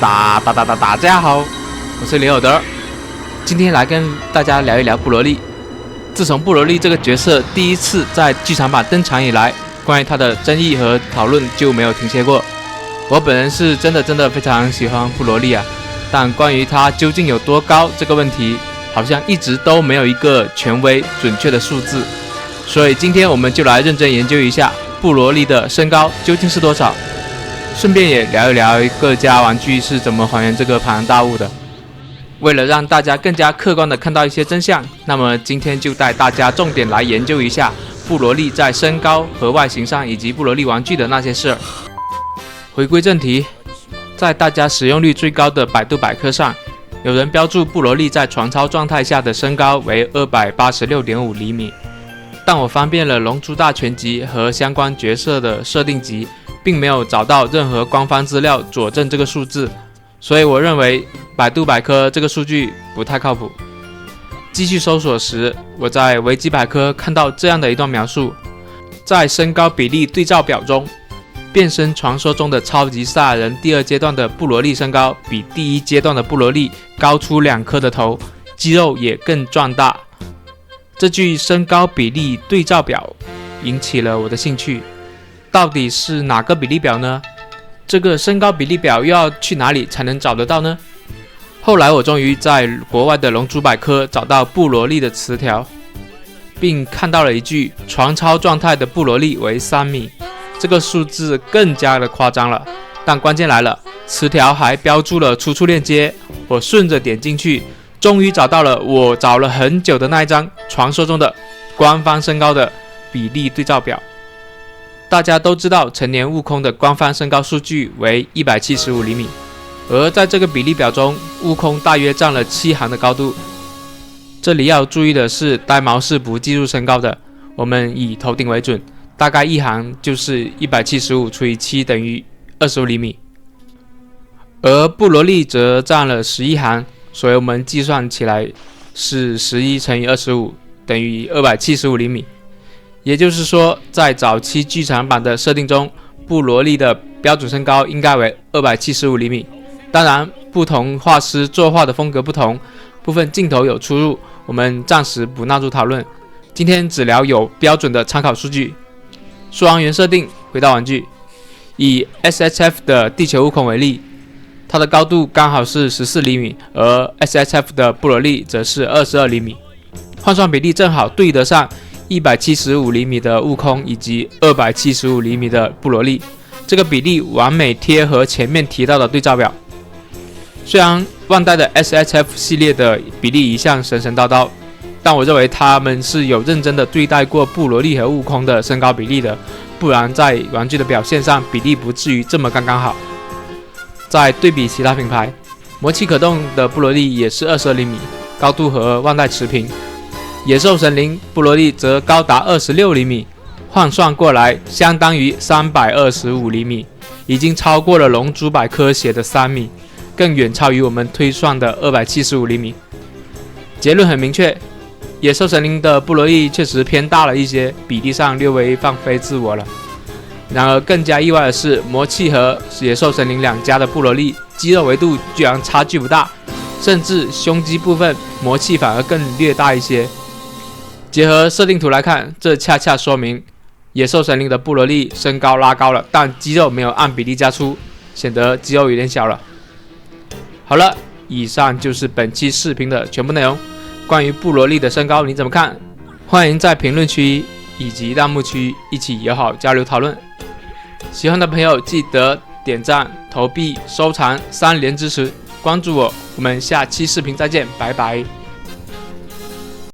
大家好，我是林有德，今天来跟大家聊一聊布罗利。自从布罗利这个角色第一次在剧场版登场以来，关于他的争议和讨论就没有停歇过。我本人是真的非常喜欢布罗利啊，但关于他究竟有多高这个问题，好像一直都没有一个权威准确的数字。所以今天我们就来认真研究一下布罗利的身高究竟是多少。顺便也聊一聊各家玩具是怎么还原这个庞然大物的。为了让大家更加客观地看到一些真相，那么今天就带大家重点来研究一下布罗利在身高和外形上，以及布罗利玩具的那些事儿。回归正题，在大家使用率最高的百度百科上，有人标注布罗利在床操状态下的身高为 286.5 厘米，但我翻遍了《龙珠大全集》和相关角色的设定集，并没有找到任何官方资料佐证这个数字，所以我认为百度百科这个数据不太靠谱。继续搜索时，我在维基百科看到这样的一段描述：在身高比例对照表中，变身传说中的超级赛亚人第二阶段的布罗利身高比第一阶段的布罗利高出2颗的头，肌肉也更壮大。这句身高比例对照表引起了我的兴趣。到底是哪个比例表呢？这个身高比例表又要去哪里才能找得到呢？后来我终于在国外的龙珠百科找到布罗利的词条，并看到了一句床操状态的布罗利为3米，这个数字更加的夸张了。但关键来了，词条还标注了出处链接，我顺着点进去，终于找到了我找了很久的那一张传说中的官方身高的比例对照表。大家都知道成年悟空的官方身高数据为175厘米，而在这个比例表中，悟空大约占了7行的高度。这里要注意的是，呆毛是不计入身高的，我们以头顶为准，大概一行就是175除以7等于25厘米，而布罗利则占了11行，所以我们计算起来是11乘以25等于275厘米。也就是说，在早期剧场版的设定中，布罗利的标准身高应该为275厘米。当然，不同画师作画的风格不同，部分镜头有出入，我们暂时不纳入讨论。今天只聊有标准的参考数据。说完原设定，回到玩具。以 SHF 的地球悟空为例，它的高度刚好是14厘米，而 SHF 的布罗利则是22厘米，换算比例正好对得上175厘米的悟空以及275厘米的布罗利，这个比例完美贴合前面提到的对照表。虽然万代的 SHF 系列的比例一向神叨叨，但我认为他们是有认真的对待过布罗利和悟空的身高比例的，不然在玩具的表现上比例不至于这么刚刚好。再对比其他品牌，魔气可动的布罗利也是22厘米，高度和万代持平。野兽神灵布罗利则高达26厘米，换算过来相当于325厘米，已经超过了龙珠百科写的3米，更远超于我们推算的275厘米。结论很明确，野兽神灵的布罗利确实偏大了一些，比例上略微放飞自我了。然而更加意外的是，魔气和野兽神灵两家的布罗利肌肉维度居然差距不大，甚至胸肌部分魔气反而更略大一些。结合设定图来看，这恰恰说明野兽神灵的布罗利身高拉高了，但肌肉没有按比例加粗，显得肌肉有点小了。好了，以上就是本期视频的全部内容。关于布罗利的身高你怎么看？欢迎在评论区以及弹幕区一起友好交流讨论。喜欢的朋友记得点赞、投币、收藏3连支持，关注我。我们下期视频再见，拜拜。